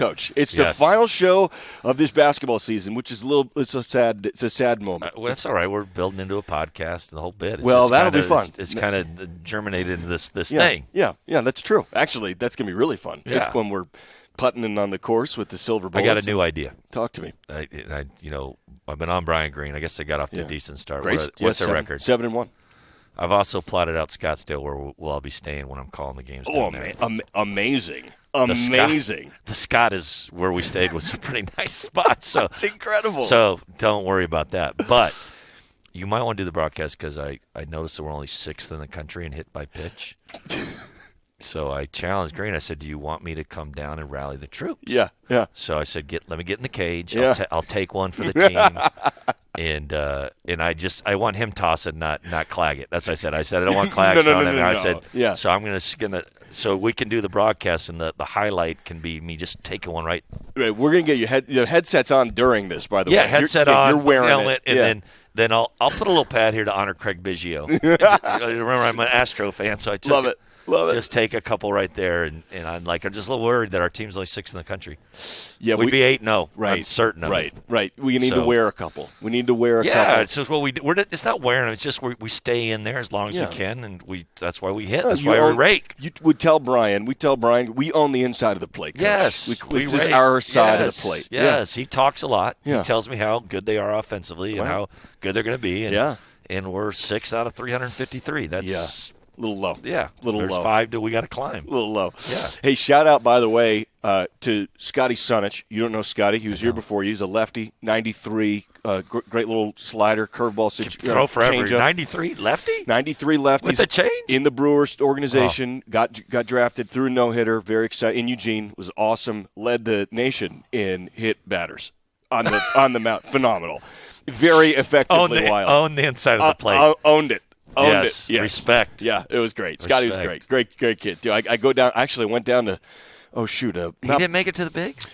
Coach, it's the final show of this basketball season, which is it's a sad moment. Well, that's all right. We're building into a podcast and the whole bit. That'll be fun. It's kind of germinated into this thing. Yeah, that's true. Actually, that's going to be really fun. Yeah. It's when we're putting on the course with the silver bullets. I got a new idea. Talk to me. I've been on Brian Green. I guess they got off to a decent start. Great. What's their record? 7-1. I've also plotted out Scottsdale, where we'll all be staying when I'm calling the games down there. Amazing. The Scott is where we stayed, was a pretty nice spot. So it's incredible. So don't worry about that. But you might want to do the broadcast because I noticed that we're only 6th in the country in hit by pitch. So I challenged Green. I said, "Do you want me to come down and rally the troops?" Yeah. So I said, "Let me get in the cage. Yeah. I'll take one for the team." And I want him toss it, not Claggett. That's what I said. I said I don't want Claggett on him. I said, so I'm gonna so we can do the broadcast, and the highlight can be me just taking one right. Right. We're gonna get your headsets on during this. By the way, headset on. You're wearing helmet, it, and then I'll put a little pad here to honor Craig Biggio. Remember, I'm an Astro fan, so I took Love it. Just take a couple right there, and I'm just a little worried that our team's only 6th in the country. Yeah, we'd be 8-0. Right, I'm certain of it. Right. We need to wear a couple. We need to wear a couple. Yeah, it's just what we do. It's not wearing them. It's just we stay in there as long as we can, and that's why we hit. That's why we rake. You would tell Brian. We own the inside of the plate. Coach. Yes, this is our side of the plate. Yes, he talks a lot. Yeah. He tells me how good they are offensively and how good they're going to be. And we're 6 out of 353. That's a little low. Yeah. There's low. 5 we got to climb. A little low. Yeah. Hey, shout out, by the way, to Scotty Sunich. You don't know Scotty. He was here before. He's a lefty, 93, great little slider, curveball situation. Throw forever. 93 lefty? 93 lefties. With the change? In the Brewers organization. Got drafted, threw a no-hitter. Very excited. In Eugene. Was awesome. Led the nation in hit batters on the mound. Phenomenal. Very effectively wild. Owned the inside of the plate. Owned it. Yes. Respect. Yeah, it was great. Scotty was great. Great kid, too. I go down. Actually, went down to. Oh shoot! He didn't make it to the bigs.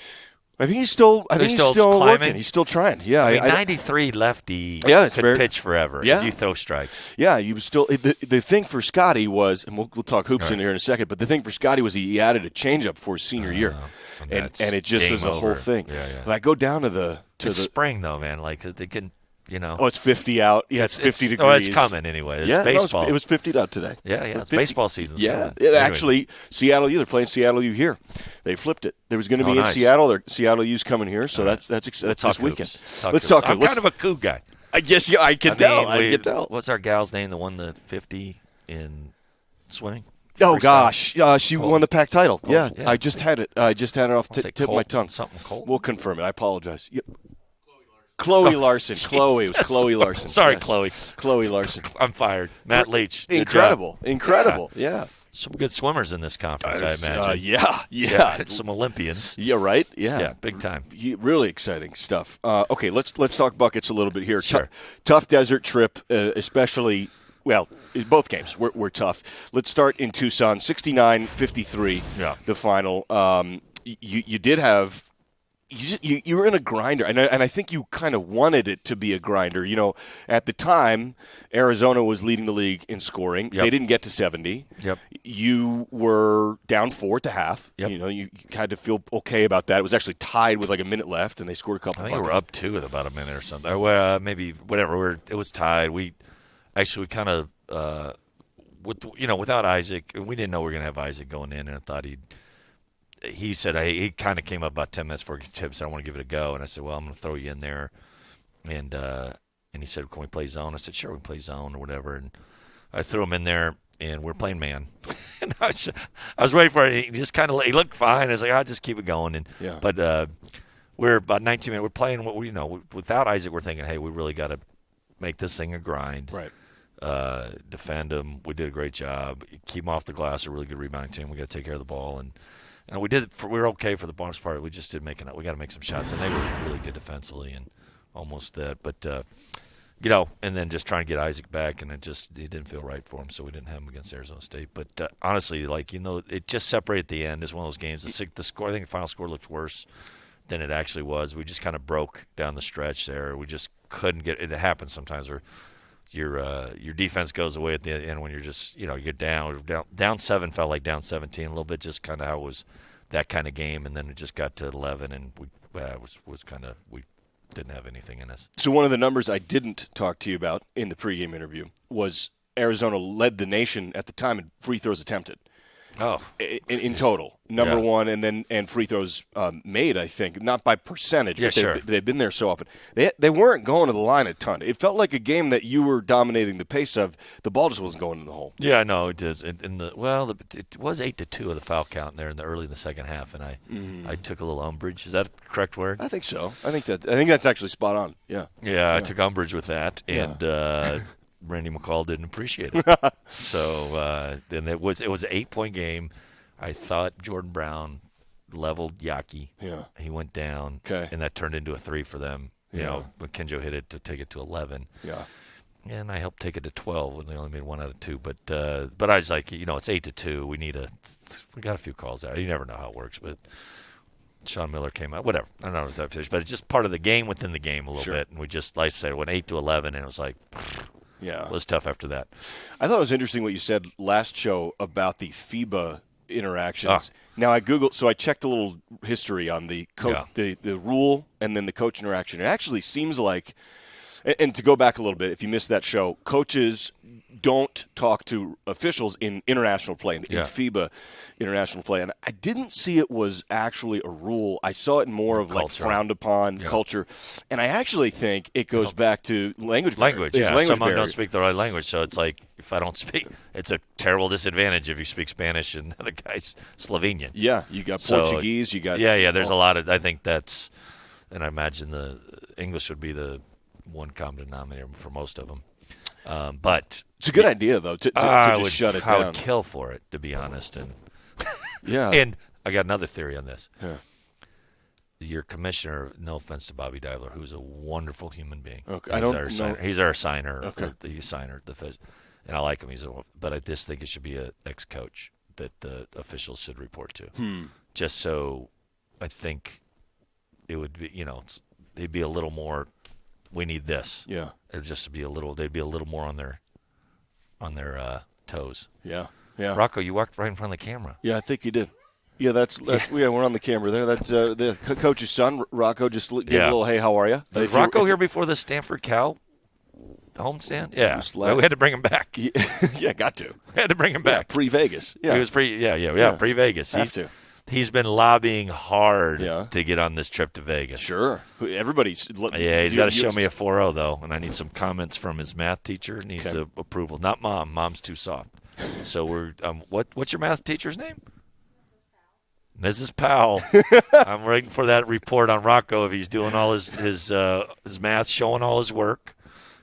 I think he's still. climbing? Working. He's still trying. Yeah, 93 lefty. Yeah, could pitch forever. Yeah, you throw strikes. Yeah, you still. The thing for Scotty was, and we'll talk hoops in here in a second. But the thing for Scotty was he added a changeup for his senior year, and it just was a whole thing. Yeah. But I go down to the spring though, man. Like they can. Oh, it's 50 out. Yeah, it's 50 degrees. Oh, it's coming anyway. It's baseball. It was 50 out today. Yeah. It's baseball season. Yeah. Actually, Seattle U, they're playing Seattle U here. They flipped it. There was going to be in Seattle. Seattle U's coming here, so that's this weekend. Let's talk. I'm kind of a coup guy. I guess I can tell. I can tell. What's our gal's name that won the 50 in swimming? Oh, gosh. She won the PAC title. Yeah. I just had it. I just had it off the tip of my tongue. Something cold. We'll confirm it. I apologize. Yep. Chloe Larson. Chloe Larson. Sorry, yes. Chloe. Chloe Larson. I'm fired. Matt Leach. Incredible. Yeah. Some good swimmers in this conference, I imagine. Yeah. Some Olympians. Yeah, right? Yeah, big time. Really exciting stuff. Okay, let's talk buckets a little bit here. Sure. Tough desert trip, especially, well, both games were tough. Let's start in Tucson, 69-53, the final. You did have – you were in a grinder, and I think you kind of wanted it to be a grinder. At the time, Arizona was leading the league in scoring. Yep. They didn't get to 70. Yep. You were down 4 at the half. Yep. You had to feel okay about that. It was actually tied with like a minute left, and they scored a couple. I think we were up 2 with about a minute or something. Maybe whatever. It was tied. We kind of without Isaac, we didn't know we were going to have Isaac going in, and I thought he said he kind of came up about 10 minutes before he said, I want to give it a go. And I said, well, I'm going to throw you in there. And he said, can we play zone? I said, sure, we can play zone or whatever. And I threw him in there, and we're playing man. And I was waiting for it. He looked fine. I was like, I'll just keep it going. But we're about 19 minutes. We're playing without Isaac, we're thinking, hey, we really got to make this thing a grind. Right. Defend him. We did a great job. Keep him off the glass, a really good rebounding team. We got to take care of the ball. And we were okay for the most part. We just didn't make enough. We got to make some shots, and they were really good defensively and almost that. But and then just trying to get Isaac back, and it didn't feel right for him, so we didn't have him against Arizona State. But honestly, it just separated at the end. It's one of those games. The score, I think the final score looked worse than it actually was. We just kind of broke down the stretch there. We just couldn't get it. It happens sometimes where your defense goes away at the end when you're just you get down 7, felt like down 17 a little bit, just kind of how it was that kind of game, and then it just got to 11, and we didn't have anything in us. So one of the numbers I didn't talk to you about in the pregame interview was Arizona led the nation at the time in free throws attempted. Oh, in total, number one, and free throws made. I think not by percentage, but they've been there so often. They weren't going to the line a ton. It felt like a game that you were dominating the pace of. The ball just wasn't going in the hole. Yeah, no, it does. It was 8-2 of the foul count there in the second half, and I took a little umbrage. Is that the correct word? I think so. I think that's actually spot on. Yeah. Yeah, I took umbrage with that, and. Randy McCall didn't appreciate it. So then it was an 8-point game. I thought Jordan Brown leveled Yaki. Yeah. He went down. Okay. And that turned into a 3 for them. You know, when Kenjo hit it to take it to 11. Yeah. And I helped take it to 12 when they only made 1 out of 2. But I was like, it's 8-2. We got a few calls out. You never know how it works, but Sean Miller came out. Whatever. I don't know if that finished, but it's just part of the game within the game a little bit. And we just, like I said, went 8-11, and it was like. Yeah. It was tough after that. I thought it was interesting what you said last show about the FIBA interactions. Now I Googled, so I checked a little history on the rule and then the coach interaction. It actually seems like, and to go back a little bit, if you missed that show, coaches don't talk to officials in international play, in FIBA international play. And I didn't see it was actually a rule. I saw it more of like frowned upon culture. And I actually think it goes back to language barrier. Some don't speak the right language. So it's like, if I don't speak, it's a terrible disadvantage if you speak Spanish and the other guy's Slovenian. Yeah, you got Portuguese, you got. Yeah, there's a lot of, I think that's, and I imagine the English would be the one common denominator for most of them. But it's a good idea, though, to just shut it down. I would kill for it, to be honest. And yeah. And I got another theory on this. Yeah. Your commissioner, no offense to Bobby Diver, who's a wonderful human being. Okay. He's our signer. Okay. The signer. And I like him. But I just think it should be an ex-coach that the officials should report to. Just so I think it would be, they'd be a little more. We need this. Yeah. It'd just be a little. They'd be a little more on their toes. Yeah. Yeah. Rocco, you walked right in front of the camera. Yeah, I think you did. Yeah, that's we're on the camera there. That's the coach's son, Rocco. Just give a little, hey, how are you? Was Rocco here before the Stanford Cow homestand? Yeah, we had to bring him back. Yeah, got to. We had to bring him back. Pre-Vegas. Yeah, he was pre-Vegas. He's been lobbying hard to get on this trip to Vegas. Sure. Everybody's. Yeah, he's got to show me a 4.0, though, and I need some comments from his math teacher. Needs approval. Not Mom. Mom's too soft. So we're what's your math teacher's name? Mrs. Powell. I'm waiting for that report on Rocco if he's doing all his math, showing all his work.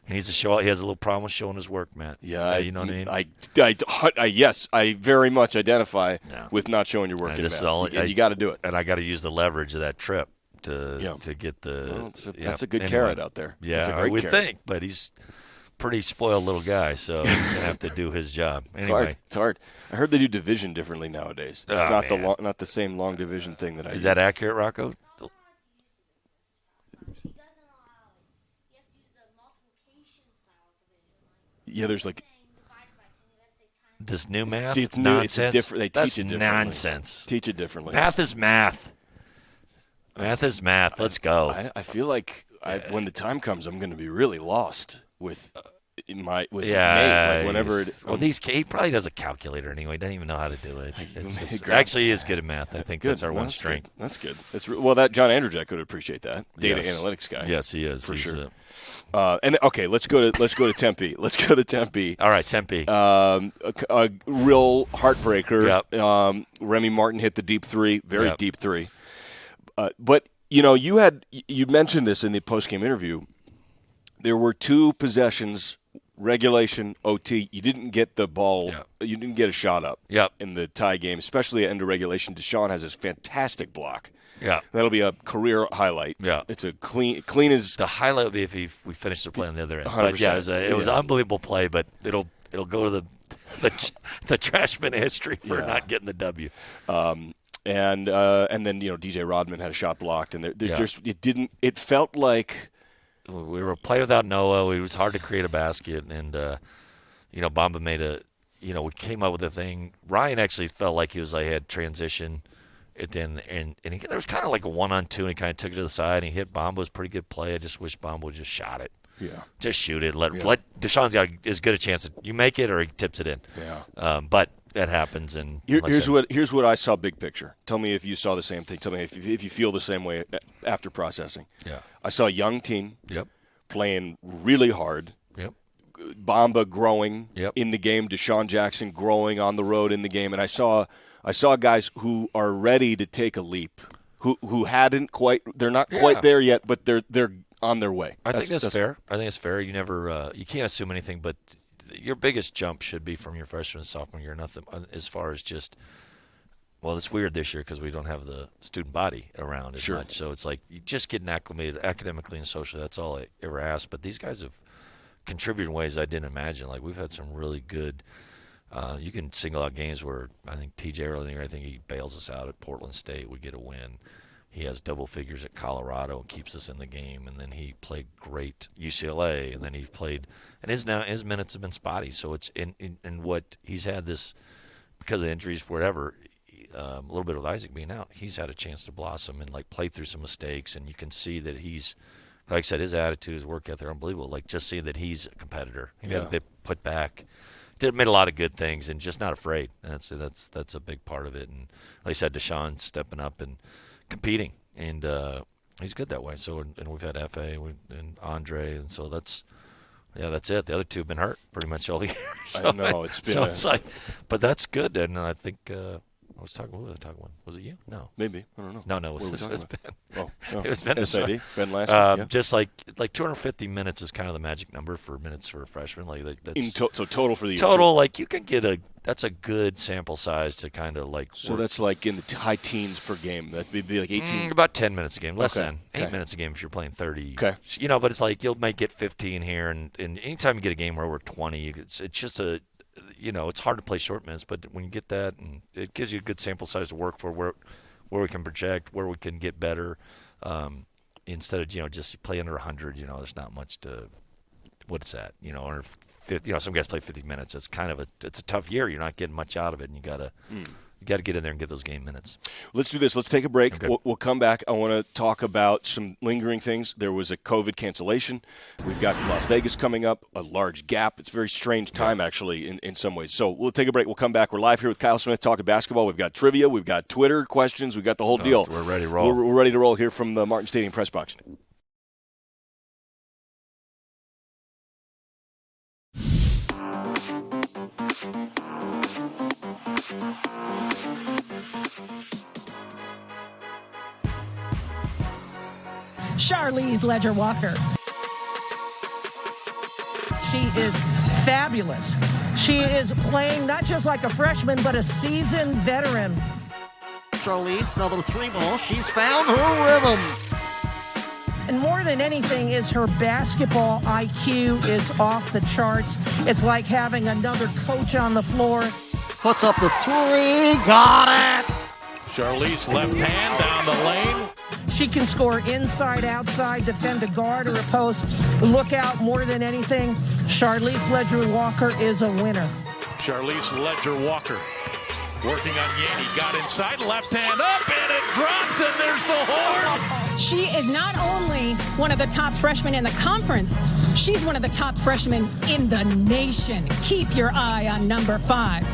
He needs to show. He has a little problem with showing his work, Matt. Yeah, you know what I mean. Yes, I very much identify with not showing your work. You got to do it, and I got to use the leverage of that trip to get the. Well, that's a good carrot out there. Yeah, that's a great I would carrot. think, but he's pretty spoiled little guy, so he's gonna have to do his job. Anyway, it's hard. I heard they do division differently nowadays. It's not the same long division thing that I. Is that accurate, Rocco? Yeah, there's like this new math. See, it's new. Nonsense. It's different. They teach it differently. Nonsense. Teach it differently. Math is math. Math is math. Let's go. I feel like when the time comes, I'm going to be really lost with Nate. Like whenever he probably does a calculator anyway. He doesn't even know how to do it. Actually, he is good at math. I think that's our one strength. That's good. That John Andrzejczyk would apprreat that data analytics guy. Yes, he is for sure. Let's go to Tempe. Let's go to Tempe. All right, Tempe. A real heartbreaker. Yep. Remy Martin hit the deep three, very deep three. But you mentioned this in the postgame interview. There were 2 possessions, regulation, OT. You didn't get the ball. Yep. You didn't get a shot up. In the tie game, especially at end of regulation. Deshaun has this fantastic block. Yeah, that'll be a career highlight. Yeah, it's a clean as the highlight would be if we finished the play on the other end. 100%. But it was an unbelievable play. But it'll go to the trash bin history for not getting the W. And then DJ Rodman had a shot blocked, and it felt like we were a play without Noah. It was hard to create a basket, and Bamba made we came up with a thing. Ryan actually felt like he had transition. And there was kind of like a 1-on-2, and he kind of took it to the side, and he hit Bombo's pretty good play. I just wish Bombo just shot it. Yeah. Just shoot it. Let Deshaun's got as good a chance. You make it or he tips it in. Yeah. But that happens. And here's what I saw big picture. Tell me if you saw the same thing. Tell me if you feel the same way after processing. Yeah. I saw a young team. Yep. Playing really hard. Yep. Bamba growing in the game. Deshaun Jackson growing on the road in the game. And I saw guys who are ready to take a leap. Who hadn't quite. They're not quite there yet, but they're on their way. I think that's fair. I think it's fair. You never you can't assume anything, but your biggest jump should be from your freshman and sophomore year. Nothing as far as just. Well, it's weird this year because we don't have the student body around as much. So it's like you just getting acclimated academically and socially. That's all I ever asked. But these guys have contributed in ways I didn't imagine. Like we've had some really good. You can single out games where I think TJ earlier. I think he bails us out at Portland State. We get a win. He has double figures at Colorado and keeps us in the game. And then he played great UCLA. And then he played, and his minutes have been spotty. So it's in what he's had this because of injuries, whatever. A little bit with Isaac being out, he's had a chance to blossom and like play through some mistakes. And you can see that he's, like I said, his attitude, his work ethic, unbelievable. Like just see that he's a competitor. He got a bit put back. Made a lot of good things and just not afraid. And that's a big part of it. And like I said, Deshaun stepping up and competing, and he's good that way. So and we've had FA and Andre, and so that's it. The other two have been hurt pretty much all year. So, I know it's been. So it's like, but that's good. And I think I was talking. What was I talking with? Was it you? No, maybe I don't know. No, it was Ben. Oh, it was Ben. SID. Ben last week. Just like 250 minutes is kind of the magic number for minutes for a freshman. Like that's so total for the year. Total, like you can get that's a good sample size to kind of like. So that's like in the high teens per game. That'd be like 18. About 10 minutes a game, less than 8 minutes a game if you're playing 30. Okay. But it's like you'll might get 15 here, and anytime you get a game where we're 20, it's just a. It's hard to play short minutes, but when you get that, and it gives you a good sample size to work for where we can project, where we can get better, instead of just play under 100. There's not much to what is that? Or 50, some guys play 50 minutes. It's kind of it's a tough year. You're not getting much out of it, and you got to get in there and get those game minutes. Let's do this. Let's take a break. Okay. We'll come back. I want to talk about some lingering things. There was a COVID cancellation. We've got Las Vegas coming up, a large gap. It's a very strange time, actually, in some ways. So we'll take a break. We'll come back. We're live here with Kyle Smith talking basketball. We've got trivia. We've got Twitter questions. We've got the whole deal. We're ready to roll. We're ready to roll here from the Martin Stadium press box. Charlize Ledger-Walker. She is fabulous. She is playing not just like a freshman, but a seasoned veteran. Charlize, another three ball. She's found her rhythm. And more than anything is her basketball IQ is off the charts. It's like having another coach on the floor. Puts up the three. Got it. Charlize left hand down the lane. She can score inside, outside, defend a guard or a post. Look out more than anything. Charlize Ledger-Walker is a winner. Charlize Ledger-Walker working on Yanni. Got inside, left hand up, and it drops, and there's the horn. She is not only one of the top freshmen in the conference, she's one of the top freshmen in the nation. Keep your eye on number 5.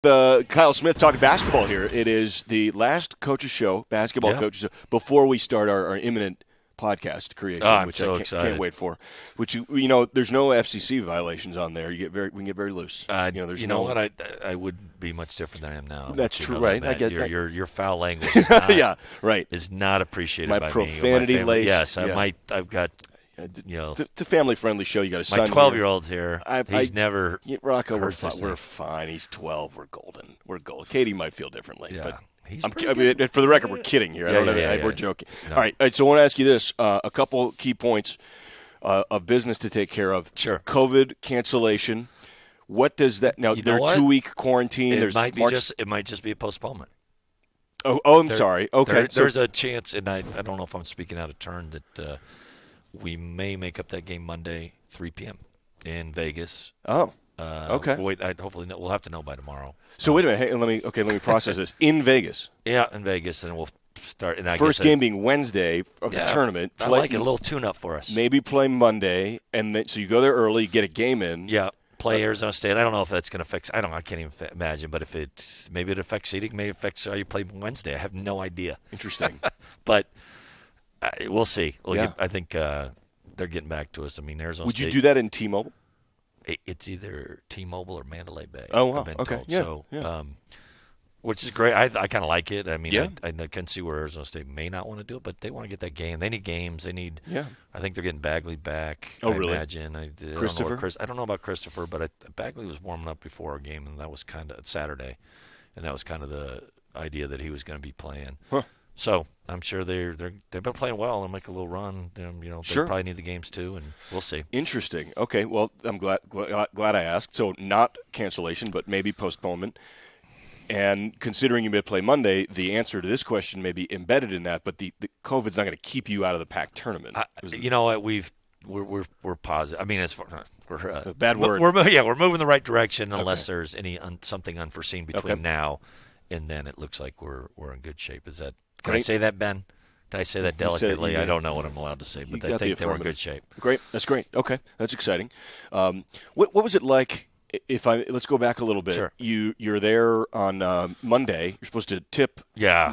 Kyle Smith talking basketball here. It is the last coaches show, basketball coaches show, before we start our imminent podcast creation, which so I can't wait for. Which there's no FCC violations on there. We can get very loose. There's what? I would be much different than I am now. That's true, right? I get your foul language. Is not, is not appreciated by profanity me. My profanity laced. Yes, I've got. It's a family-friendly show. You got a son. My 12-year-old's here. He's never. Rocco, we're fine. He's 12. We're golden. Katie might feel differently, but. For the record, we're kidding here. We're joking. No. All right, so I want to ask you this. A couple key points of business to take care of. Sure. COVID cancellation. What does that – now, they're 2-week quarantine. It might just be a postponement. Oh, I'm sorry. Okay. There's a chance, and I don't know if I'm speaking out of turn, that we may make up that game Monday, 3 p.m. in Vegas. Oh. Okay. Hopefully we'll have to know by tomorrow. So wait a minute. Hey, let me process this. In Vegas. Yeah, in Vegas, and we'll start. And first game being Wednesday of the tournament. I like it. A little tune-up for us. Maybe play Monday, and then so you go there early, get a game in. Yeah. Play Arizona State. I don't know if that's going to affect. I can't even imagine. But if maybe it affects seeding, maybe it affects how you play Wednesday. I have no idea. Interesting. But we'll see. I think they're getting back to us. I mean, Arizona State. Would you do that in T-Mobile? It's either T-Mobile or Mandalay Bay. Oh, wow. Okay. Told. Yeah. So, which is great. I kind of like it. I mean, I can see where Arizona State may not want to do it, but they want to get that game. They need games. They need. Yeah. I think they're getting Bagley back. Oh, really? I imagine. Christopher? I don't know about Christopher, but Bagley was warming up before our game, and that was kind of Saturday, and that was kind of the idea that he was going to be playing. Huh. So I'm sure they've been playing well. They'll make a little run. They probably need the games too, and we'll see. Interesting. Okay, well, I'm glad I asked. So not cancellation, but maybe postponement. And considering you may play Monday, the answer to this question may be embedded in that. But the COVID's not going to keep you out of the PAC tournament. You know what? We're positive. I mean, it's a bad word. We're moving the right direction unless there's something unforeseen between now and then. It looks like we're in good shape. Is that? Can I say that, Ben? Can I say that delicately? I don't know what I'm allowed to say, but I think they were in good shape. Great. That's great. Okay. That's exciting. What was it like let's go back a little bit. Sure. You're there on Monday. You're supposed to tip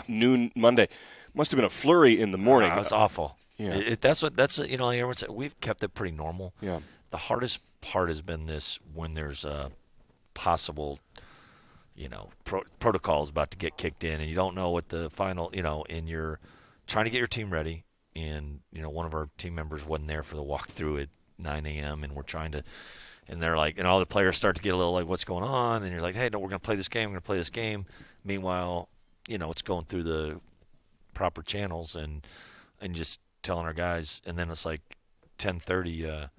noon Monday. Must have been a flurry in the morning. It was awful. Yeah. Everyone said we've kept it pretty normal. Yeah. The hardest part has been this when there's a possible protocol is about to get kicked in, and you don't know what the final, and you're trying to get your team ready, and, one of our team members wasn't there for the walkthrough at 9 a.m., and we're trying to, and they're like, and all the players start to get a little like, what's going on? And you're like, hey, no, we're going to play this game. Meanwhile, it's going through the proper channels and just telling our guys, and then it's like 10:30,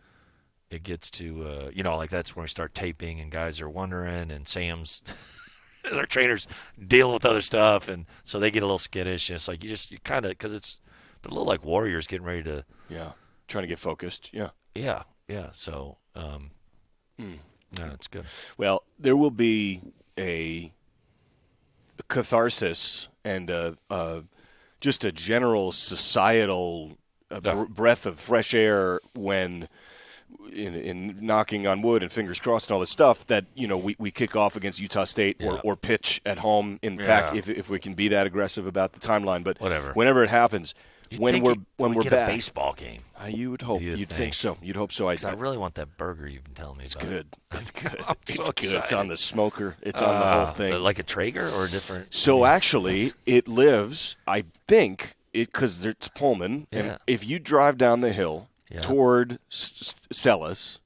it gets to, that's when we start taping, and guys are wondering, and Sam's – our trainers dealing with other stuff, and so they get a little skittish. And it's like you kind of, because it's a little like Warriors getting ready to, trying to get focused. Yeah. So, it's good. Well, there will be a catharsis and just a general societal breath of fresh air when. In knocking on wood and fingers crossed and all this stuff that we kick off against Utah State or pitch at home in PAC if we can be that aggressive about the timeline. But whenever it happens, when we're get back, a baseball game. You would hope. You'd think so. You'd hope so. I really want that burger you've been telling me about. It's good. It's so good. Excited. It's on the smoker. It's on the whole thing. Like a Traeger or a different? So actually, it lives. I think because it's Pullman, and if you drive down the hill. Toward Celis.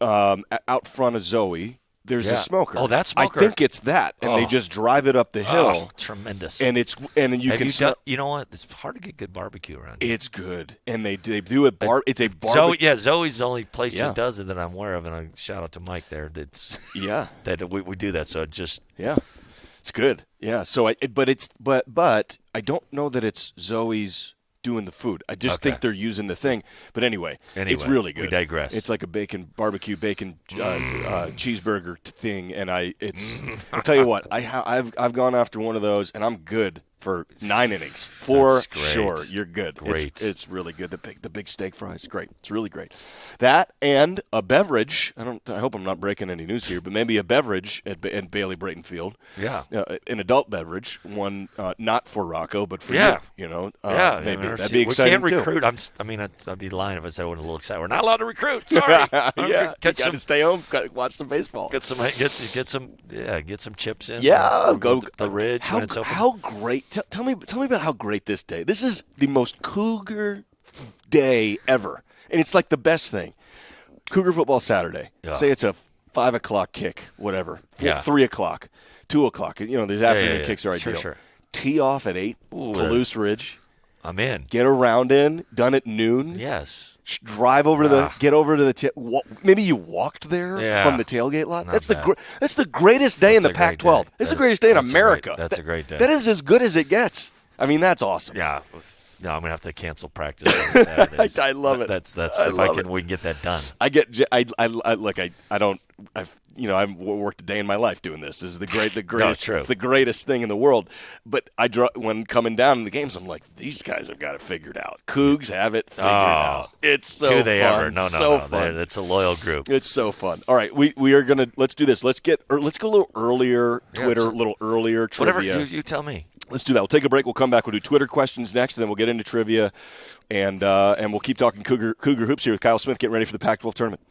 Out front of Zoe, there's a smoker. Oh, that smoker. I think it's that, and they just drive it up the hill. Oh, tremendous. And you can smell. You know what? It's hard to get good barbecue around here. It's good, and they do it. It's a barbecue. Zoe's the only place that does it that I'm aware of, and I shout out to Mike there. That's that we do that. So it just it's good. Yeah. So but I don't know that it's Zoe's doing the food. I just think they're using the thing. But anyway, it's really good. We digress. It's like a barbecue bacon cheeseburger thing, and I tell you what, I've gone after one of those, and I'm good for 9 innings. For That's great. sure. You're good. Great. It's really good. The big steak fries. Great. It's really great. That and a beverage. I hope I'm not breaking any news here, but maybe a beverage at Bailey Brayton Field. Yeah. An adult beverage, one not for Rocco, but for Yeah. you. Maybe that'd be exciting we can't recruit. I'd be lying if I said I wasn't a little excited. We're not allowed to recruit. Sorry. Yeah, you got to stay home, watch some baseball. Get some chips in. Yeah, go the Ridge when it's open. How great! Tell me about how great this day. This is the most Cougar day ever, and it's like the best thing. Cougar football Saturday. Yeah. Say it's a 5 o'clock kick, whatever. 3 o'clock, 2 o'clock. These afternoon kicks are ideal. Sure. Tee off at 8. Palouse Ridge. I'm in. Get around in. Done at noon. Yes. Drive over to get over to the maybe you walked there from the tailgate lot. That's the greatest day in the Pac-12. It's the greatest day in America. That's a great day. That is as good as it gets. I mean, that's awesome. Yeah. No, I'm gonna have to cancel practice on Saturdays. I love it. That's we can get that done. I've worked a day in my life doing this. This is the greatest. True. It's the greatest thing in the world. But when coming down in the games, I'm like, these guys have got it figured out. Cougs have it figured out. It's so do they fun. ever? No. Fun. It's a loyal group. It's so fun. All right, we are gonna let's do this. Let's go a little earlier. Twitter, a little earlier trivia. Whatever you tell me. Let's do that. We'll take a break. We'll come back. We'll do Twitter questions next, and then we'll get into trivia, and we'll keep talking Cougar hoops here with Kyle Smith, getting ready for the Pac-12 tournament.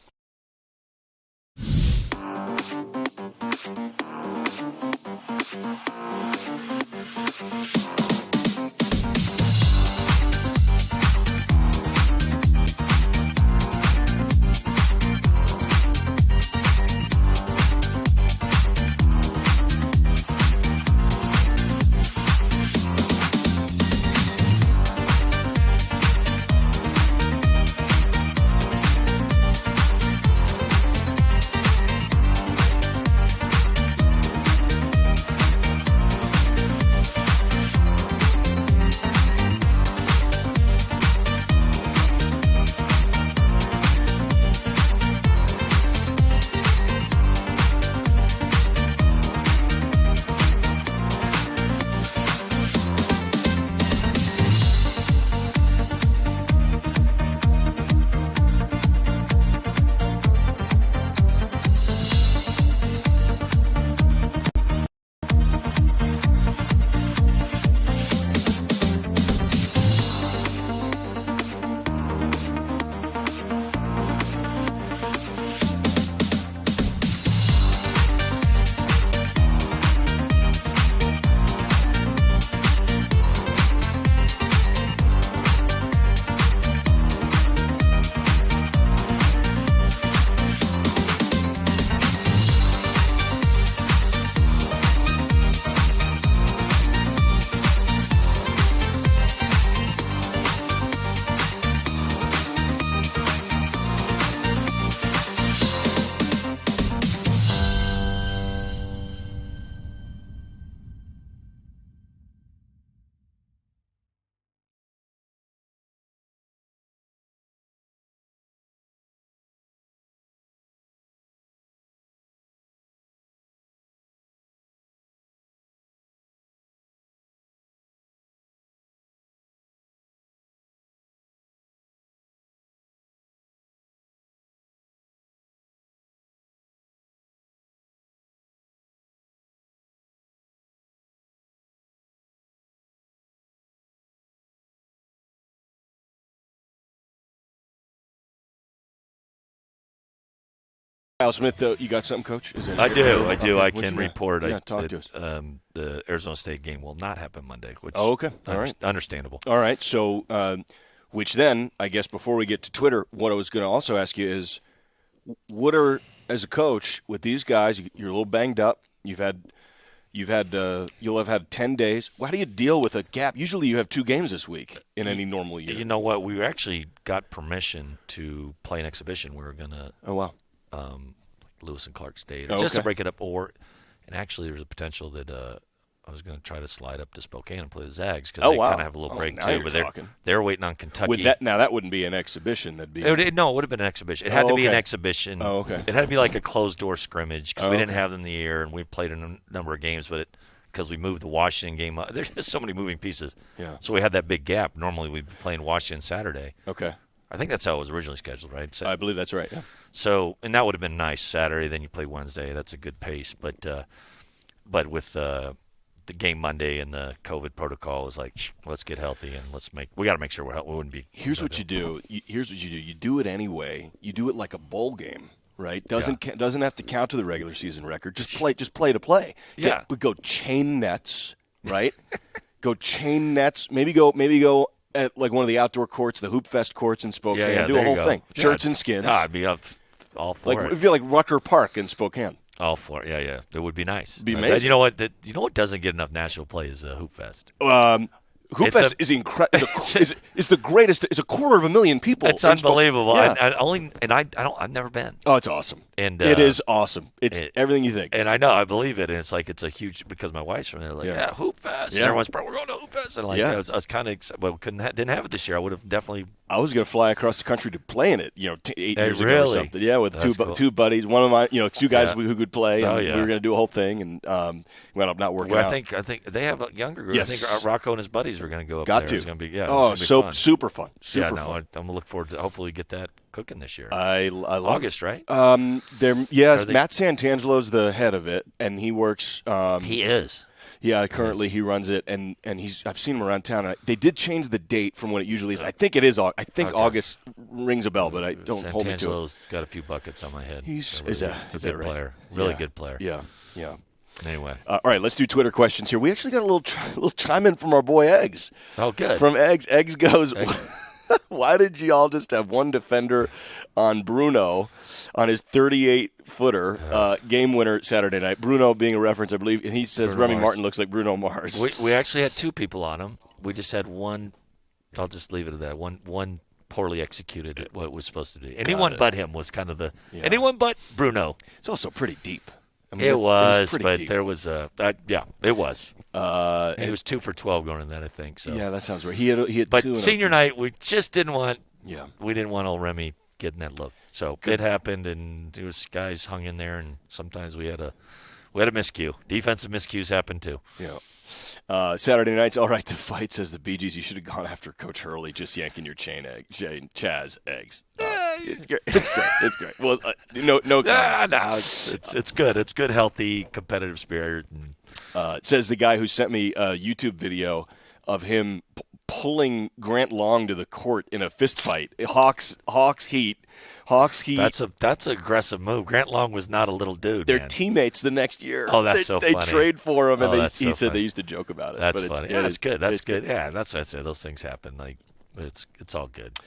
Kyle Smith, you got something, Coach? I do. I can report. Talk to us. The Arizona State game will not happen Monday, which okay. All right. Understandable. All right. So, which then, I guess before we get to Twitter, what I was going to also ask you is, as a coach, with these guys, you're a little banged up. You'll have had 10 days. How do you deal with a gap? Usually you have 2 games this week in any normal year. You know what? We actually got permission to play an exhibition. We were going to – oh, wow. Lewis and Clark State, just to break it up. And actually there's a potential that I was going to try to slide up to Spokane and play the Zags because they kind of have a little break too. But they're waiting on Kentucky. Now that wouldn't be an exhibition. That'd be it would have been an exhibition. It had to be an exhibition. Oh, okay. It had to be like a closed door scrimmage because we didn't have them in the year and we played a number of games. But because we moved the Washington game up. There's just so many moving pieces. Yeah. So we had that big gap. Normally we'd be playing Washington Saturday. Okay. I think that's how it was originally scheduled, right? So, I believe that's right. Yeah. So, and that would have been nice Saturday. Then you play Wednesday. That's a good pace. But with the game Monday and the COVID protocol, is like, let's get healthy and we got to make sure we're healthy. We wouldn't be. Here's what you do. You do it anyway. You do it like a bowl game. Right, doesn't have to count to the regular season record. Just play to play. But go chain nets, right? Go chain nets. Maybe go at like one of the outdoor courts, the Hoop Fest courts in Spokane. Yeah, do a whole thing. Shirts and skins. I'd be all for it. I feel like Rucker Park in Spokane. All for it. Yeah. It would be nice. Be amazing. You know what? You know what doesn't get enough national play is Hoop Fest. Hoop Fest is incredible. Is the greatest. It's 250,000 people. It's unbelievable. Yeah. I've never been. Oh, it's awesome. And it is awesome. It's everything you think. And I know, I believe it. And it's like it's a huge because my wife's from there. Like, Hoop Fest. And everyone's we're going to Hoop Fest. And I was kind of well, didn't have it this year. I would have definitely. I was going to fly across the country to play in it. 8 years ago or something. Yeah, with two buddies. One of my, two guys who could play. And we were going to do a whole thing, and we ended up not working out. I think they have a younger group. Yes. I think Rocco and his buddies were going to go up Got there. to. It's going to be fun. Super fun. Super fun. I'm going to look forward to hopefully get that cooking this year. I love August, it. right? Matt Santangelo's the head of it, and he works. He is. Yeah, currently he runs it, and I've seen him around town. They did change the date from what it usually is. I think it is. I think August rings a bell, but I don't hold me to it. Santangelo's got a few buckets on my head. He's a good player. Really good player. Yeah. Anyway. All right, let's do Twitter questions here. We actually got a little chime in from our boy Eggs. Oh, good. From Eggs. Eggs goes, why did you all just have one defender on Bruno on his 38-footer game winner Saturday night? Bruno being a reference, I believe. And he says Bruno Remy Mars. Martin looks like Bruno Mars. We actually had two people on him. We just had one. I'll just leave it at that. One poorly executed what it was supposed to be. Anyone but him was kind of the – anyone but Bruno. It's also pretty deep. I mean, it was but deep. There was it was. And he was 2 for 12 going in that, I think. So yeah, that sounds right. He had but 2 senior night, we just didn't want. Yeah, we didn't want old Remy getting that look. So it happened, and there was guys hung in there, and sometimes we had a miscue. Defensive miscues happen too. Yeah. Saturday night's all right to fight, says the Bee Gees. You should have gone after Coach Hurley, just yanking your Chaz eggs. It's great. It's great. Well, no. No, it's good. It's good, healthy, competitive spirit. It says the guy who sent me a YouTube video of him pulling Grant Long to the court in a fist fight. Hawks Heat. That's an aggressive move. Grant Long was not a little dude. They're teammates the next year. Oh, that's so funny. They trade for him, and he said funny. they used to joke about it. That's but funny. That's good. That's good. Yeah, that's what I say. Those things happen. It's all good.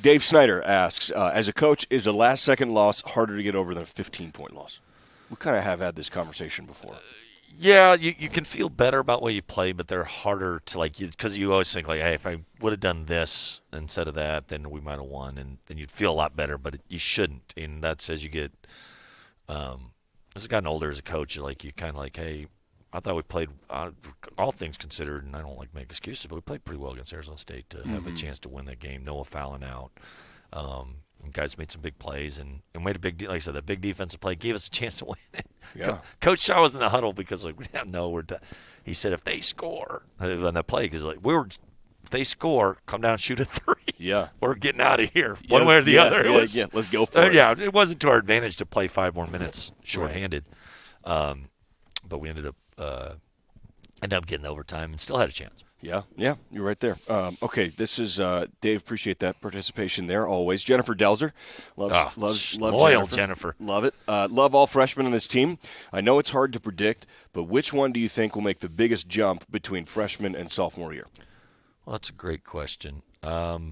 Dave Snyder asks, as a coach, is a last-second loss harder to get over than a 15-point loss? We kind of have had this conversation before. Yeah, you can feel better about what you play, but they're harder to because you always think hey, if I would have done this instead of that, then we might have won, and then you'd feel a lot better. But you shouldn't, and that's as you get as I've gotten older as a coach. You kind of hey, I thought we played all things considered, and I don't make excuses, but we played pretty well against Arizona State to have a chance to win that game. Noah fouling out. And guys made some big plays and made a big, like I said, that big defensive play gave us a chance to win it. Yeah. Coach Shaw was in the huddle because we have nowhere to. He said if they score on that play, because if they score, come down and shoot a 3. Yeah, we're getting out of here one way or the other. Let's go for it. Yeah, it wasn't to our advantage to play 5 more minutes shorthanded, but we ended up getting overtime and still had a chance. Yeah, you're right there. Okay, this is Dave. Appreciate that participation there always. Jennifer Delzer loves loyal Jennifer. Love it. Love all freshmen in this team. I know it's hard to predict, but which one do you think will make the biggest jump between freshman and sophomore year? Well, that's a great question. I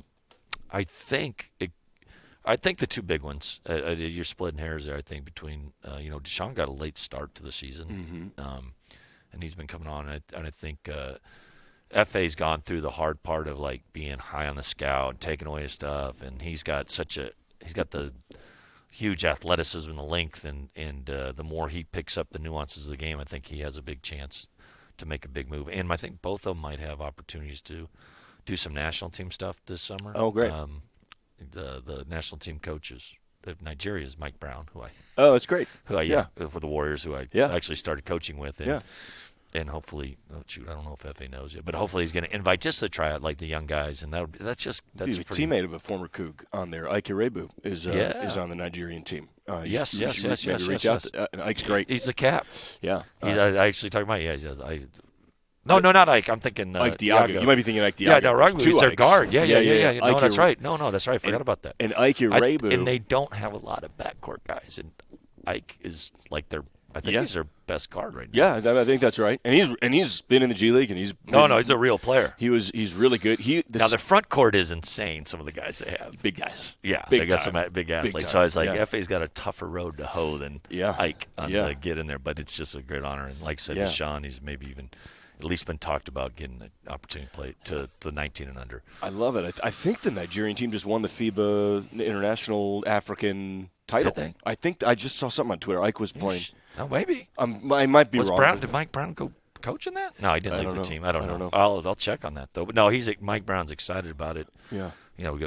think the two big ones. You're splitting hairs there. I think between Deshaun got a late start to the season, and he's been coming on, and I think. FA's gone through the hard part of being high on the scout and taking away his stuff, and he's got the huge athleticism and the length, and the more he picks up the nuances of the game, I think he has a big chance to make a big move. And I think both of them might have opportunities to do some national team stuff this summer. Oh, great. The national team coaches of Nigeria is Mike Brown, that's great. For the Warriors, who I actually started coaching with. and hopefully, I don't know if FA knows yet, but hopefully he's going to invite just to try out like the young guys, and that's He's a pretty. teammate of a former Coug on there. Ike Irebu is on the Nigerian team. Yes. Ike's great. He's the cap. Yeah. I actually talking about No, not Ike. I'm thinking Ike Diago. You might be thinking Ike Diago. Yeah, no, He's their guard. Yeah. No, that's right. No, that's right. I forgot about that. And Ike Irebu. And they don't have a lot of backcourt guys, and Ike is like I think he's their best guard right now. Yeah, I think that's right. And he's been in the G League, and he's he's a real player. He's really good. Now the front court is insane. Some of the guys they have, big guys. Yeah, they got some big athletes. So I was like, FA's got a tougher road to hoe than Ike to get in there. But it's just a great honor. And like I said, to Sean, he's maybe even at least been talked about getting the opportunity to play to the 19 and under. I love it. I think the Nigerian team just won the FIBA International African title. Did they? I think I just saw something on Twitter. Ike was playing. Oh, maybe. I might be wrong. Did Mike Brown go coaching that? No, he didn't leave the team. I don't know. I'll I'll check on that though. But no, Mike Brown's excited about it. Yeah.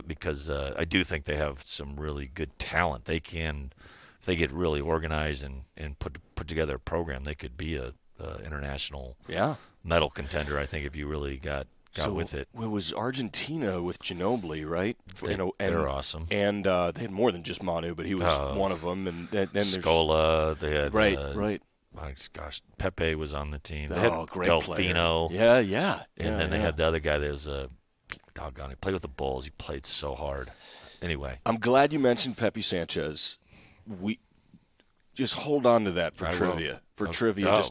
Because I do think they have some really good talent. They can, if they get really organized and put together a program, they could be a international medal contender. I think if you really got with it. It was Argentina with Ginobili, right? They're awesome. And they had more than just Manu, but he was one of them. And then there's Scola. They had right. My gosh, Pepe was on the team. They had great Delfino. Player. Yeah. And then they had the other guy that was doggone. He played with the Bulls. He played so hard. Anyway, I'm glad you mentioned Pepe Sanchez. We just hold on to that for trivia.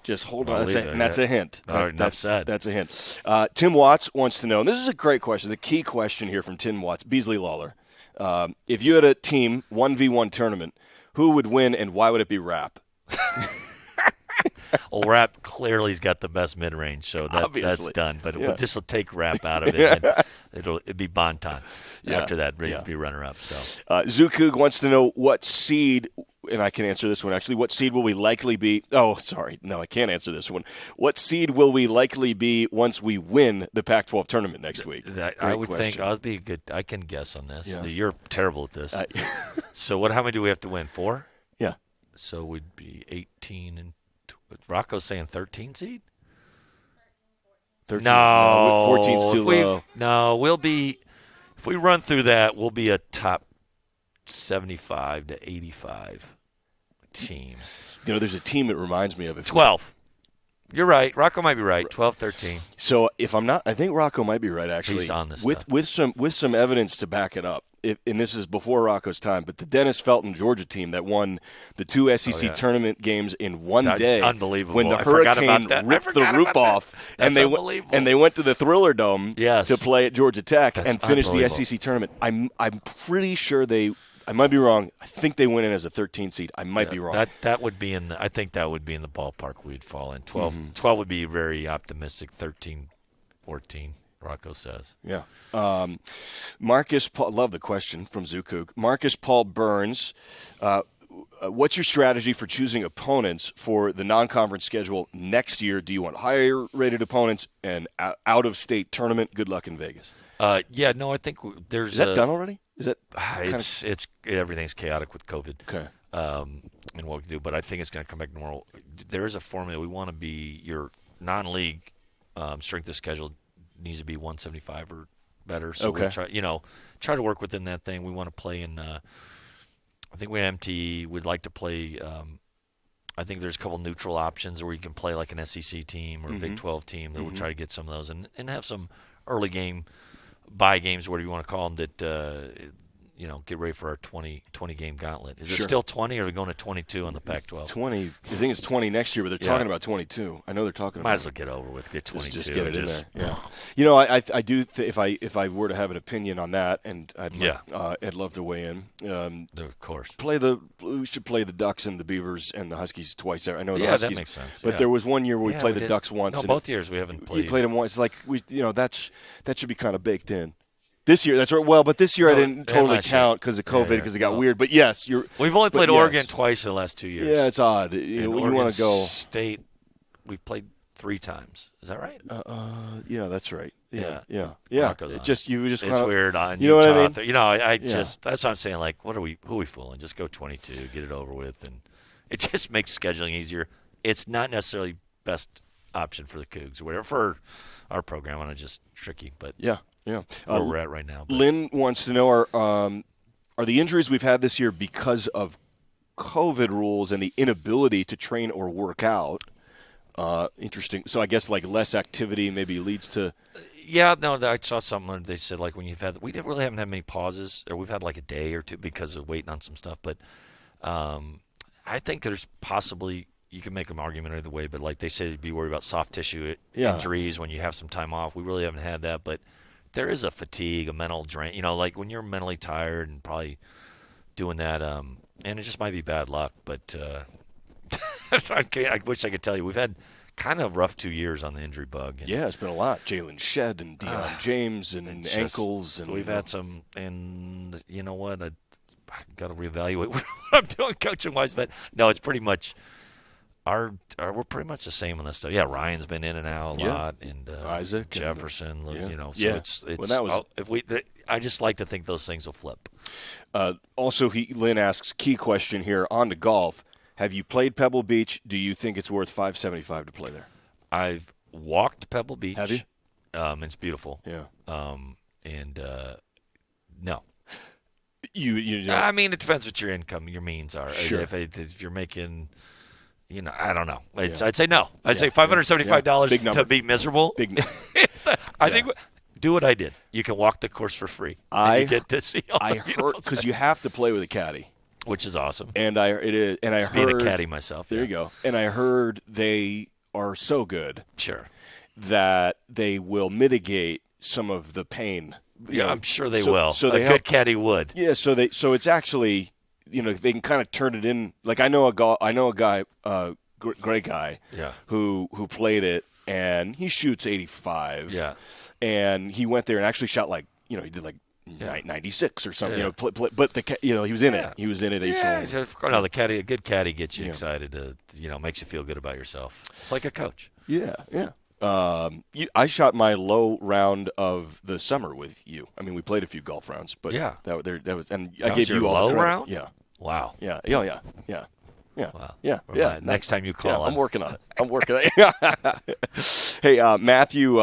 Just hold on. That's a hint. Enough said. That's a hint. Tim Watts wants to know, and this is a great question, the key question here from Tim Watts, Beasley Lawler. If you had a team 1v1 tournament, who would win and why would it be Rap? Well, Rap clearly's got the best mid-range, so that's done. But this will take Rap out of it, and it'd be Bonton after that. It'd be runner-up. So Zukug wants to know what seed, and I can answer this one actually. What seed will we likely be? Oh, sorry, no, I can't answer this one. What seed will we likely be once we win the Pac-12 tournament next week? I would think I'll be good. I can guess on this. Yeah. You're terrible at this. So how many do we have to win? 4? Yeah. So we'd be 18 and. Rocco's saying 13 seed? 13. No, 14's too low. No, we'll be – if we run through that, we'll be a top 75 to 85 team. There's a team that reminds me of it. 12. You're right. Rocco might be right. 12, 13. So if I'm not – I think Rocco might be right, actually. He's on this with some evidence to back it up. And this is before Rocco's time, but the Dennis Felton Georgia team that won the 2 SEC tournament games in one day, unbelievable! When the Hurricane ripped the roof off, and they went to the Thriller Dome to play at Georgia Tech and finish the SEC tournament. I'm pretty sure I might be wrong. I think they went in as a 13 seed. I might be wrong. That would be I think that would be in the ballpark we'd fall in. 12 would be very optimistic. 13, 14. Rocco says. Yeah. Marcus Paul, love the question from Zukuk. Marcus Paul Burns, what's your strategy for choosing opponents for the non-conference schedule next year? Do you want higher-rated opponents and out-of-state tournament? Good luck in Vegas. I think there's. Is that done already? Is that? It's everything's chaotic with COVID. Okay. And what we do, but I think it's going to come back normal. There is a formula. We want to be your non-league strength of schedule needs to be 175 or better. So we'll try to work within that thing. We want to play in. I think we MT. We'd like to play. I think there's a couple neutral options where you can play like an SEC team or a Big 12 team. That we'll try to get some of those and have some early game buy games, whatever you want to call them, that get ready for our 20 game gauntlet. Is it still 20 or are we going to 22 on the Pac-12? 20. I think it's 20 next year, but they're talking about 22. I know they're talking about Might as well get over with. Get 22. Just get it in there. Yeah. I do if I were to have an opinion on that, and I'd love to weigh in. Of course. We should play the Ducks and the Beavers and the Huskies twice. I know the Huskies. That makes sense. But there was one year where we played the Ducks once. No, both years we haven't played. We played them once. Like that should be kind of baked in. This year, that's right. Well, but this year I didn't totally count because of COVID because it got weird. But yes, we've only played Oregon twice in the last 2 years. Yeah, it's odd. You want to go State. We've played 3 times. Is that right? Yeah, that's right. Yeah. It's weird. You know what I mean? That's what I'm saying. Like, who are we fooling? Just go 22, get it over with, and it just makes scheduling easier. It's not necessarily best option for the Cougs or whatever. For our program, I know just tricky, but yeah. where we're at right now. But. Lynn wants to know, are the injuries we've had this year because of COVID rules and the inability to train or work out? Interesting. So I guess like less activity maybe leads to. Yeah, no, I saw something. They said like when we really haven't had many pauses, or we've had like a day or two because of waiting on some stuff. But I think there's possibly you can make an argument either way. But like they say, be worried about soft tissue injuries when you have some time off. We really haven't had that, but there is a fatigue, a mental drain. You know, like when you're mentally tired and probably doing that, and it just might be bad luck. But I wish I could tell you we've had kind of rough 2 years on the injury bug. And yeah, it's been a lot. Jalen Shedd and Deion James and ankles. And we've had some, and you know what? I got to reevaluate what I'm doing coaching-wise. But, no, it's pretty much we're pretty much the same on this stuff. Yeah, Ryan's been in and out a lot. And Isaac. Jefferson, and, you know. So yeah. it's I just like to think those things will flip. Also, Lynn asks, key question here, on to golf. Have you played Pebble Beach? Do you think it's worth $575 to play there? I've walked Pebble Beach. Have you? It's beautiful. Yeah. No. You know. I mean, it depends what your income, your means are. Sure. If you're making, you know, I don't know. I'd say no. I'd say $575 to be miserable. Big. I think do what I did. You can walk the course for free. You get to see all the beautiful because stuff. you have to play with a caddy. Which is awesome. And I heard being a caddy myself. There you go. And I heard they are so good. Sure. That they will mitigate some of the pain. Yeah, I'm sure they will. So a good caddy would. Yeah. So it's actually, you know, they can kind of turn it in. Like I know a guy, great guy. Yeah. Who played it, and he shoots 85. Yeah. And he went there and actually shot like, you know, he did like 96 or something, Yeah. You know, but he was in it. He was in it. Yeah, a good caddy gets you excited to, you know, makes you feel good about yourself. It's like a coach. Yeah, yeah. I shot my low round of the summer with you. I mean, we played a few golf rounds, but that was, and I gave you all low the credit. round. Yeah. Wow. Yeah. Wow. Yeah. Next time you call, I'm working on it. Hey, Matthew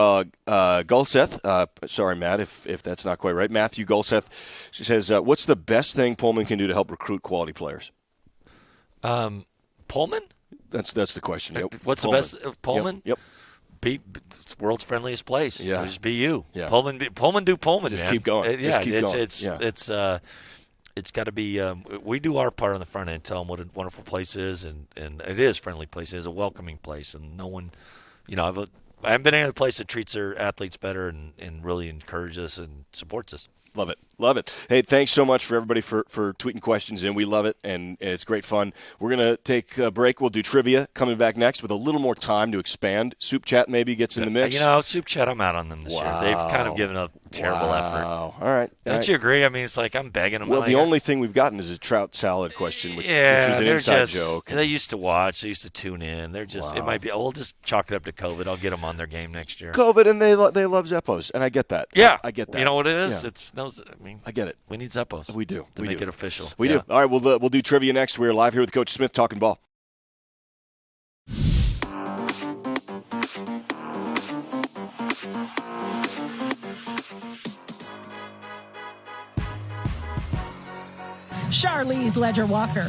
Gulseth. Sorry, Matt, if that's not quite right. Matthew Gulseth says, "What's the best thing Pullman can do to help recruit quality players?" Pullman. That's the question. Yep. What's Pullman. the best? Pullman. Yep. Be world's friendliest place. Yeah. Just be you. Yeah. Pullman do Pullman. Just man. keep going. Just keep going. It's got to be. We do our part on the front end, tell them what a wonderful place is, and it is a friendly place. It is a welcoming place, and no one, you know, I haven't been in a place that treats their athletes better and really encourages us and supports us. Love it. Love it. Hey, thanks so much for everybody for tweeting questions in. We love it, and it's great fun. We're going to take a break. We'll do trivia coming back next with a little more time to expand. Soup Chat maybe gets in the mix. You know, Soup Chat, I'm out on them this year. They've kind of given a terrible effort. All right. Don't you agree? I mean, it's like I'm begging them. Well, the only thing we've gotten is a trout salad question, which was an inside joke. They used to watch. They used to tune in. They're just it might be. We'll just chalk it up to COVID. I'll get them on their game next year. COVID, and they love Zeppos, and I get that. Yeah. I get that. You know what it is? Yeah. It's those. I mean, I get it. We need Zeppos. We do. To make it official. We do. All right, we'll do trivia next. We're live here with Coach Smith talking ball. Charlize Ledger-Walker.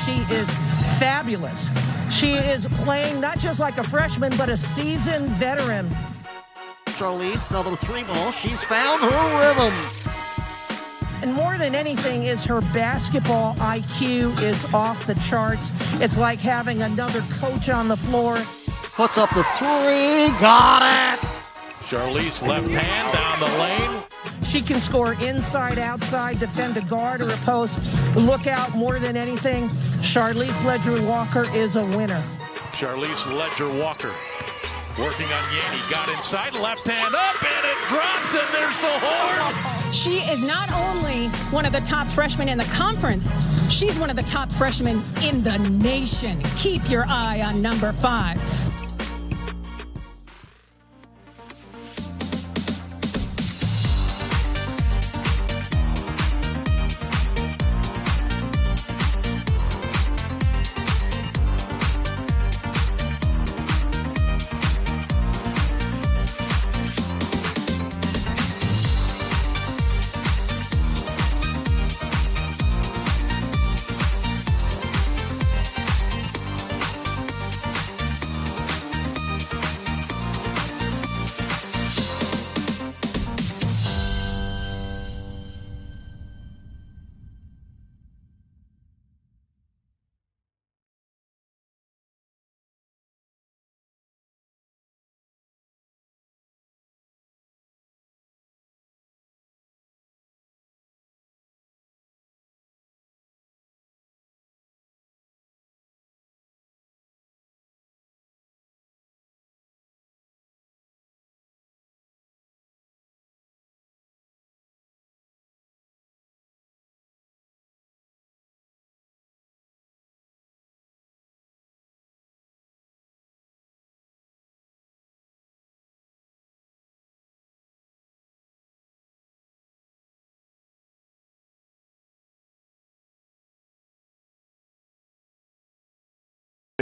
She is fabulous. She is playing not just like a freshman, but a seasoned veteran. Charlize, another three ball. She's found her rhythm. And more than anything is her basketball IQ is off the charts. It's like having another coach on the floor. Puts up the three. Got it. Charlize left hand down the lane. She can score inside, outside, defend a guard or a post. Look out more than anything. Charlize Ledger-Walker is a winner. Charlize Ledger-Walker working on Yanni. Got inside, left hand up, and it drops, and there's the horn. She is not only one of the top freshmen in the conference, she's one of the top freshmen in the nation. Keep your eye on number 5.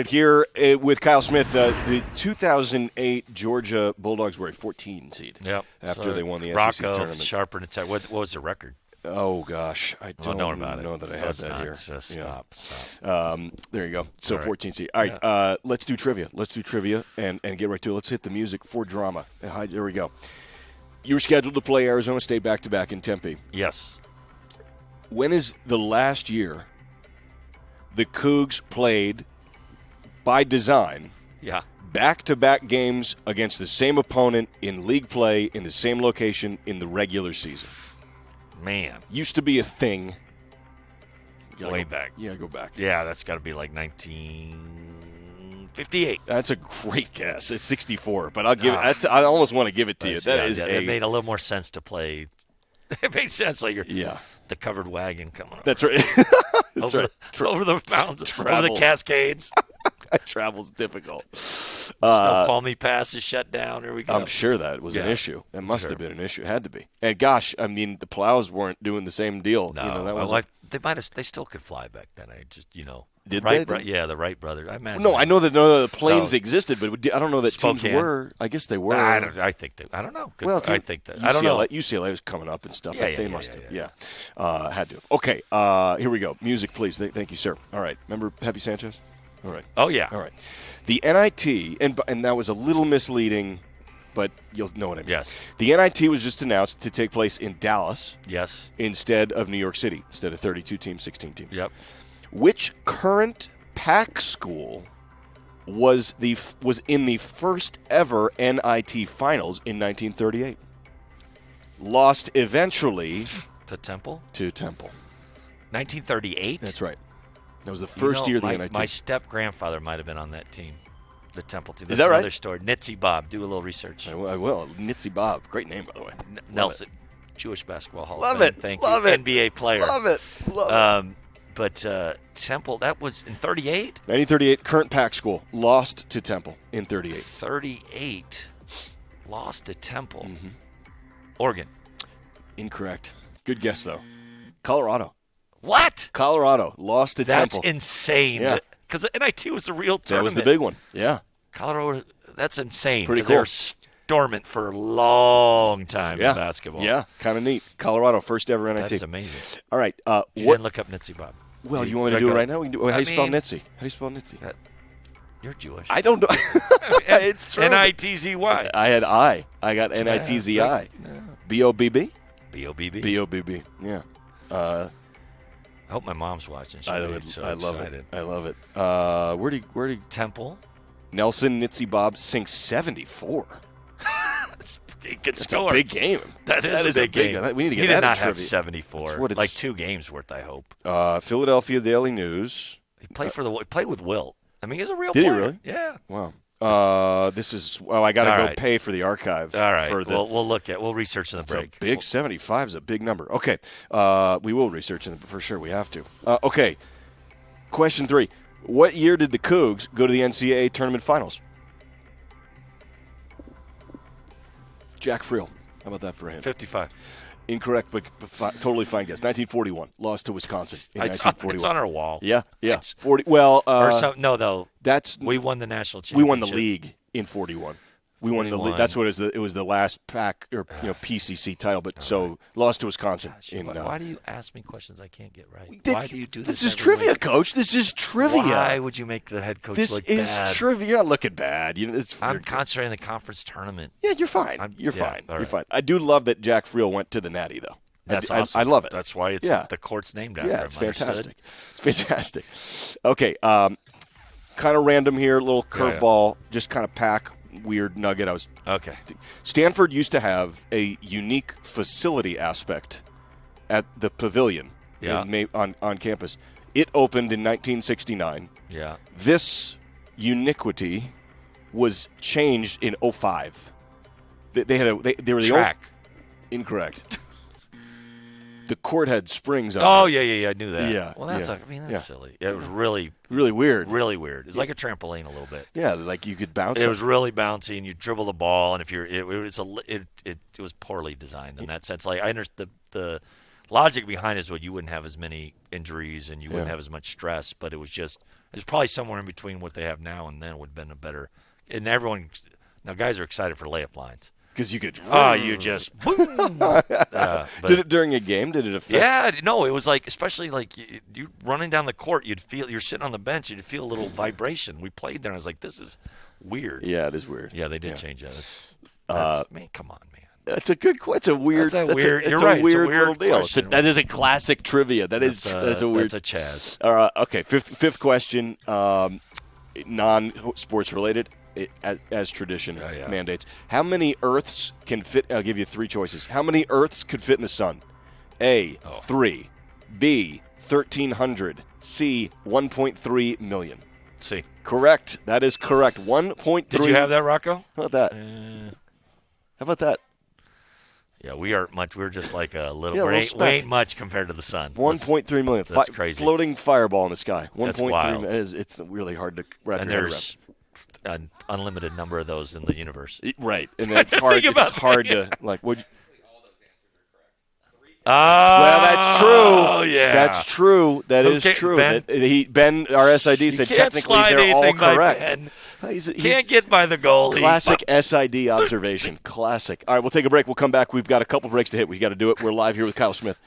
Here with Kyle Smith, the 2008 Georgia Bulldogs were a 14 seed. Yep. After they won the SEC Rocco, tournament. Sharper, and attack. What was the record? Oh gosh, I don't know that I had that here. Just stop. There you go. So 14 seed. All right, let's do trivia. Let's do trivia and get right to it. Let's hit the music for drama. Here we go. You were scheduled to play Arizona State back-to-back in Tempe. Yes. When is the last year the Cougs played, by design, back-to-back games against the same opponent in league play in the same location in the regular season? Man. Used to be a thing. Way back. Yeah, go back. Yeah, that's got to be like 1958. That's a great guess. It's 64, but I'll give it. I almost want to give it to you. It made a little more sense to play. It made sense like the covered wagon coming over. That's right. That's right. Over the mountains, over the Cascades. Travel's difficult. Snoqualmie Pass is shut down. Here we go. I'm sure that was an issue. It must have been an issue. It had to be. And gosh, I mean, the Plows weren't doing the same deal. No, they still could fly back then. Did Wright, they? Yeah, the Wright brothers. I imagine. No, I know that none of the planes existed, but I don't know that Spokane. teams were. I guess they were. I don't know. Well, I think that. UCLA, I don't know. UCLA was coming up and stuff. Yeah, They must have. Had to. Okay, here we go. Music, please. Thank you, sir. All right. Remember Pepe Sanchez? All right. Oh, yeah. All right. The NIT, and that was a little misleading, but you'll know what I mean. Yes. The NIT was just announced to take place in Dallas. Yes. Instead of New York City, instead of 32 teams, 16 teams. Yep. Which current Pac school was in the first ever NIT finals in 1938? Lost eventually to Temple. 1938. That's right. That was the first year of the NIT. My step-grandfather might have been on that team, the Temple team. Is that right? Another story. Nitzy Bob. Do a little research. I will. Nitzy Bob. Great name, by the way. Nelson. Jewish Basketball Hall of Fame. It. Thank Love you. it. NBA player. Love it. But Temple, that was in 38? 1938, current Pac school. Lost to Temple in 38. 38. Lost to Temple. Mm-hmm. Oregon. Incorrect. Good guess, though. Colorado. What? Colorado lost to Temple. That's insane. Yeah. Because the NIT was the real tournament. That was the big one. Yeah. Colorado, that's insane. Pretty cool. They were dormant for a long time in basketball. Yeah, kind of neat. Colorado, first ever NIT. That's amazing. All right. You didn't look up Nitzy Bob. Well, you want me to do it right now? We can do. How do you spell Nitzy? How do you spell Nitzy? You're Jewish. I don't know. It's true. N-I-T-Z-Y. I had I. I got N-I-T-Z-I. B-O-B-B? B-O-B-B. B-O-B-B. Yeah. I hope my mom's watching. I love it. I love it. Where do Temple? Nelson Nitzy Bob sinks 74. That's a good That's score. a big game. That is a big game. We need to get he that did not trivia. have 74. Like 2 games worth, I hope. Philadelphia Daily News. He played played with Wilt. I mean, he's a real player. Did he really? Yeah. Wow. This is. I got to go pay for the archive. All right. For We'll research in the break. Big 75 is a big number. Okay. We will research it for sure. We have to. Okay. Question 3. What year did the Cougs go to the NCAA tournament finals? Jack Friel. How about that for him? 55. Incorrect, but totally fine guess. 1941. Lost to Wisconsin in 1941. It's on our wall. Yeah. 40. Well, though. We won the national championship. We won the league in 41. We won the league. That's what it was the last Pac or PCC title, but so lost to Wisconsin. Why do you ask me questions I can't get right? Why do you do this? This is trivia, week? Coach. This is trivia. Why would you make the head coach look bad? This is trivia. You're not looking bad. I'm concentrating on the conference tournament. Yeah, you're fine. You're fine. You're fine. I do love that Jack Friel went to the Natty, though. That's awesome. I love it. That's why it's the court's named after him. Yeah, it's fantastic. It's fantastic. Okay, kind of random here, little curveball, just kind of Pac weird nugget. Stanford used to have a unique facility aspect at the pavilion on campus. It opened in 1969. Yeah. This uniquity was changed in 2005. They were the track. Incorrect. The court had springs on it. Oh, yeah, I knew that. Yeah. Well, that's silly. Yeah, it was really weird. Really weird. It's like a trampoline a little bit. Yeah, like you could bounce. It was really bouncy, and you dribble the ball, and if it was poorly designed in that sense. Like I understand logic behind it is what you wouldn't have as many injuries and you wouldn't have as much stress, but it was probably somewhere in between what they have now and then would have been a better. And everyone now guys are excited for layup lines. Because you could. You just. Boom. Did it during a game? Did it affect? Yeah, no, it was like, especially like you running down the court, you're sitting on the bench, you'd feel a little vibration. We played there, and I was like, this is weird. Yeah, it is weird. Yeah, they did change that. Man, come on, man. That's a good. It's a weird. You're right. It's a weird little deal. That is a classic trivia. That's a weird. That's a Chaz. Okay, fifth question. Non-sports related. As tradition mandates. How many Earths can fit? I'll give you three choices. How many Earths could fit in the sun? A, 3. B, 1,300. C, 1.3 million. C. Correct. That is correct. 1.3. Did you have that, Rocco? How about that? How about that? Yeah, we aren't much. We're just like a little. Yeah, we ain't much compared to the sun. 1.3 million. That's crazy. Floating fireball in the sky. 1.3 million. It's really hard to wrap your head around. An unlimited number of those in the universe. Right. And that's hard. It's hard to, like, would. Well, that's true. Oh, yeah. That's true. That is true. Ben, our SID said technically they're all correct. He's can't get by the goalie. Classic SID observation. Classic. All right, we'll take a break. We'll come back. We've got a couple breaks to hit. We've got to do it. We're live here with Kyle Smith.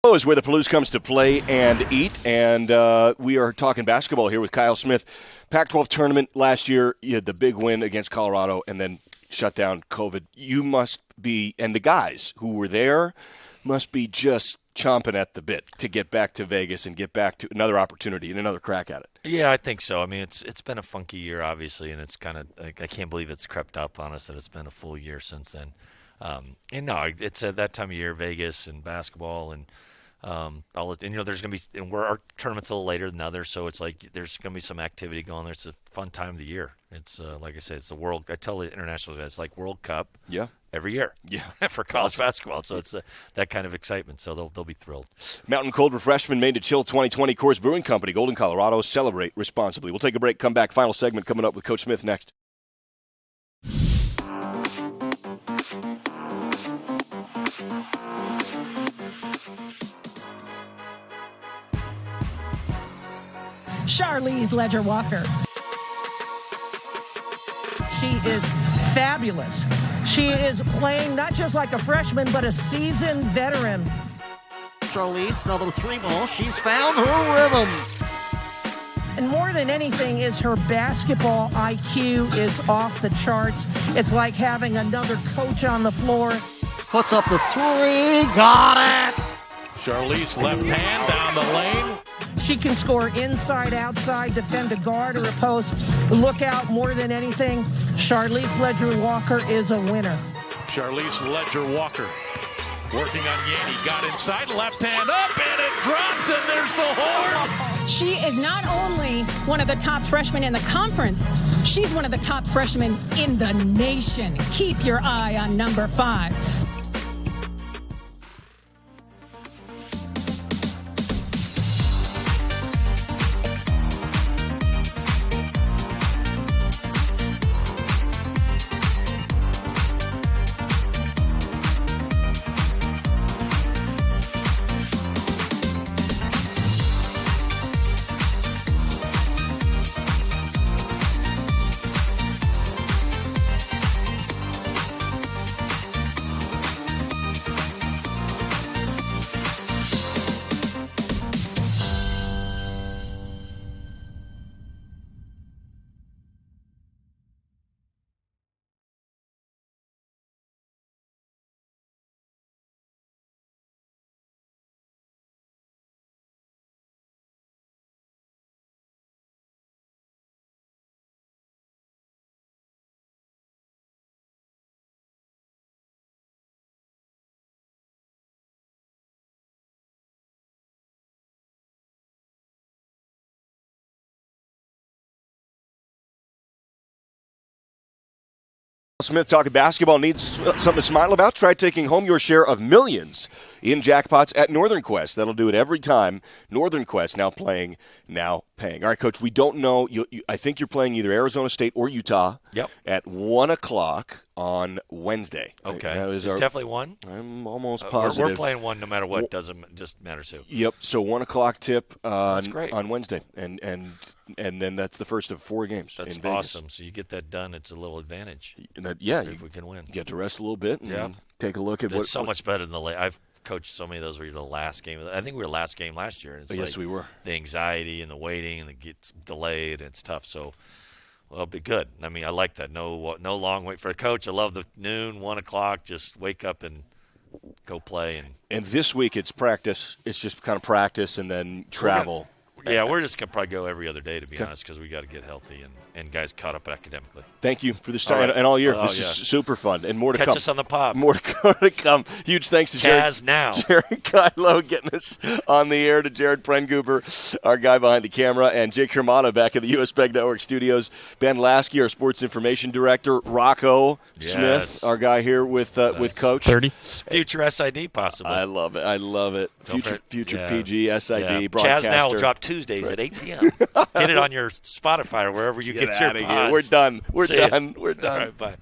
Is where the Palouse comes to play and eat, and we are talking basketball here with Kyle Smith. Pac-12 tournament last year, you had the big win against Colorado and then shut down COVID. You must be, and the guys who were there must be just chomping at the bit to get back to Vegas and get back to another opportunity and another crack at it. Yeah, I think so. I mean, it's been a funky year, obviously, and it's kind of I can't believe it's crept up on us that it's been a full year since then. And no, it's at that time of year, Vegas and basketball and there's going to be, and our tournament's a little later than others, so it's like there's going to be some activity going there. It's a fun time of the year. It's like I said, it's the world. I tell the international guys, it's like World Cup. Yeah. Every year. Yeah. For college basketball. So it's that kind of excitement. So they'll be thrilled. Mountain Cold Refreshment made to chill 2020. Coors Brewing Company, Golden, Colorado. Celebrate responsibly. We'll take a break. Come back. Final segment coming up with Coach Smith next. Charlize Ledger Walker. she is fabulous. She is playing not just like a freshman, but a seasoned veteran. Charlize, another three ball. She's found her rhythm. And more than anything is her basketball IQ is off the charts. It's like having another coach on the floor. Puts up the three. Got it. Charlize left hand down the lane. She can score inside, outside, defend a guard or a post. Look out more than anything. Charlize Ledger-Walker is a winner. Charlize Ledger-Walker working on Yanni. Got inside, left hand up, and it drops, and there's the horn. She is not only one of the top freshmen in the conference, she's one of the top freshmen in the nation. Keep your eye on number 5. Smith talking basketball. Needs something to smile about? Try taking home your share of millions in jackpots at Northern Quest. That'll do it every time. Northern Quest, now playing, now paying. All right, Coach, we don't know. I think you're playing either Arizona State or Utah at 1 o'clock on Wednesday. Okay. It's definitely 1? I'm almost positive. We're playing 1 no matter what. Doesn't just matters who. Yep, so 1 o'clock tip That's great. on Wednesday. And then that's the first of 4 games. That's in Vegas. awesome. So you get that done. It's a little advantage. If we can win. Get to rest a little bit and take a look at it's so much better than I've coached so many of those where you're the last game. I think we were last game last year. And it's yes, we were. The anxiety and the waiting and it gets delayed and it's tough. So, it'll be good. I mean, I like that. No long wait for a coach. I love the noon, 1 o'clock. Just wake up and go play. And this week it's practice. It's just kind of practice and then travel. We're just going to probably go every other day, to be honest, because we got to get healthy and guys caught up academically. Thank you for this time and all year. This is super fun and more to come. Catch us on the pod. More to come. Huge thanks to Jerry Kylo getting us on the air, to Jared Prengruber, our guy behind the camera, and Jake Hermano back at the US Bank Network studios. Ben Lasky, our sports information director. Rocco Smith, our guy here with Coach. 30. Future SID, possibly. I love it. Future PG, SID, broadcaster. Chaz now will drop Tuesdays at 8 p.m. Get it on your Spotify or wherever you get your pods. We're done. We're done. All right, bye.